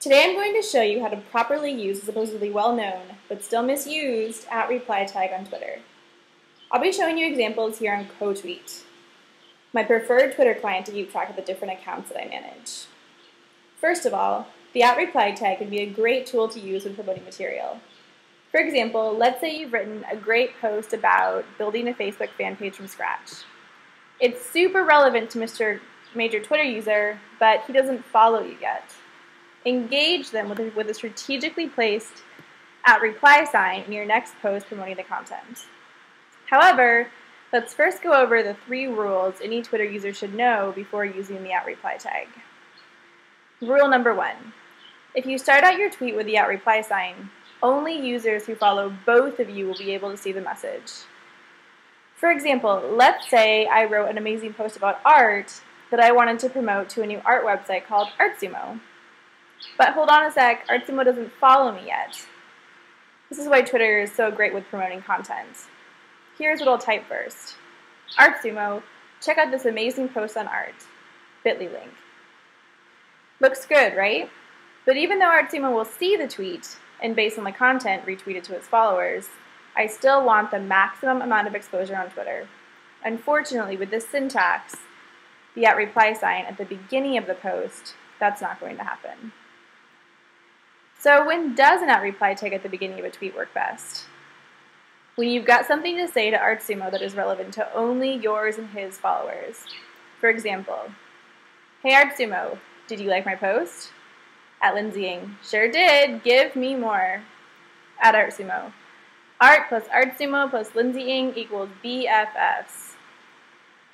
Today I'm going to show you how to properly use a supposedly well-known, but still misused, @reply tag on Twitter. I'll be showing you examples here on CoTweet, my preferred Twitter client to keep track of the different accounts that I manage. First of all, the @reply tag can be a great tool to use when promoting material. For example, let's say you've written a great post about building a Facebook fan page from scratch. It's super relevant to Mr. Major Twitter user, but he doesn't follow you yet. Engage them with a strategically placed @reply sign in your next post promoting the content. However, let's first go over the 3 rules any Twitter user should know before using the @reply tag. Rule number 1. If you start out your tweet with the @reply sign, only users who follow both of you will be able to see the message. For example, let's say I wrote an amazing post about art that I wanted to promote to a new art website called ArtSumo. But hold on a sec, ArtSumo doesn't follow me yet. This is why Twitter is so great with promoting content. Here's what I'll type first. ArtSumo, check out this amazing post on art. Bit.ly link. Looks good, right? But even though ArtSumo will see the tweet, and based on the content retweet it to its followers, I still want the maximum amount of exposure on Twitter. Unfortunately, with this syntax, the @reply sign at the beginning of the post, that's not going to happen. So when does an @reply tag at the beginning of a tweet work best? When you've got something to say to ArtSumo that is relevant to only yours and his followers. For example, hey ArtSumo, did you like my post? @LindsayIng, sure did, give me more. @ArtSumo, art plus ArtSumo plus LindsayIng equals BFFs.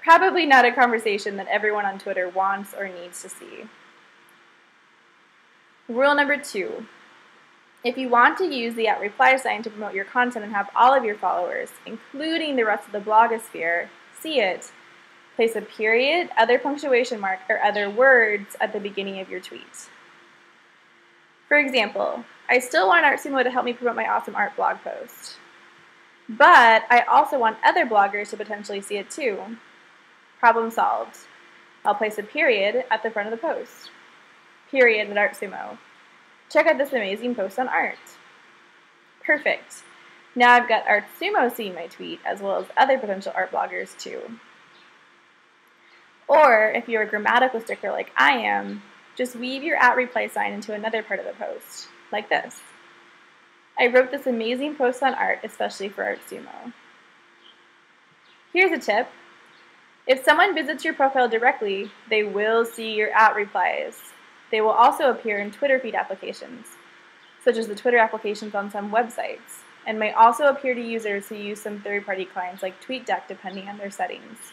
Probably not a conversation that everyone on Twitter wants or needs to see. Rule number 2. If you want to use the @reply sign to promote your content and have all of your followers, including the rest of the blogosphere, see it, place a period, other punctuation mark, or other words at the beginning of your tweet. For example, I still want ArtSumo to help me promote my awesome art blog post. But I also want other bloggers to potentially see it too. Problem solved. I'll place a period at the front of the post. Period at ArtSumo. Check out this amazing post on art. Perfect. Now I've got ArtSumo seeing my tweet, as well as other potential art bloggers too. Or, if you're a grammatical stickler like I am, just weave your @reply sign into another part of the post, like this. I wrote this amazing post on art, especially for ArtSumo. Here's a tip. If someone visits your profile directly, they will see your @replies. They will also appear in Twitter feed applications, such as the Twitter applications on some websites, and may also appear to users who use some third-party clients like TweetDeck depending on their settings.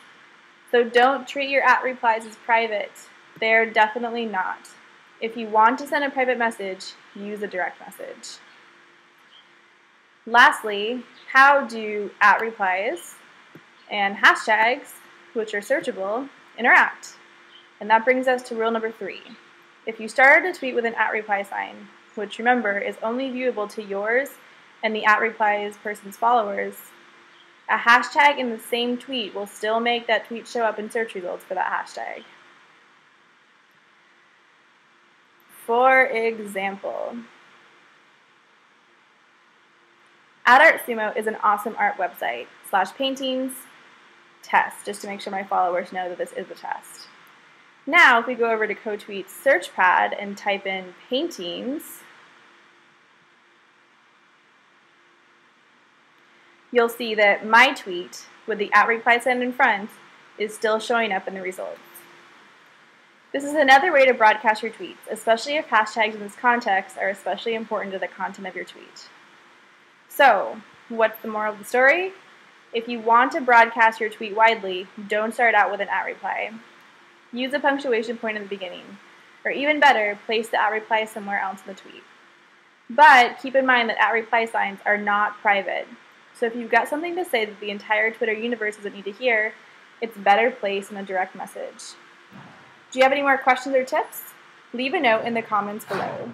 So don't treat your @replies as private. They're definitely not. If you want to send a private message, use a direct message. Lastly, how do @replies and hashtags, which are searchable, interact? And that brings us to rule number 3. If you started a tweet with an @reply sign, which remember is only viewable to yours and the @replies person's followers, a hashtag in the same tweet will still make that tweet show up in search results for that hashtag. For example, @ArtSumo is an awesome art website, /paintings, test, just to make sure my followers know that this is a test. Now, if we go over to CoTweet's search pad and type in paintings, you'll see that my tweet with the @reply sign in front is still showing up in the results. This is another way to broadcast your tweets, especially if hashtags in this context are especially important to the content of your tweet. So, what's the moral of the story? If you want to broadcast your tweet widely, don't start out with an @reply. Use a punctuation point in the beginning, or even better, place the @reply somewhere else in the tweet. But keep in mind that @reply signs are not private, so if you've got something to say that the entire Twitter universe doesn't need to hear, it's better placed in a direct message. Do you have any more questions or tips? Leave a note in the comments below.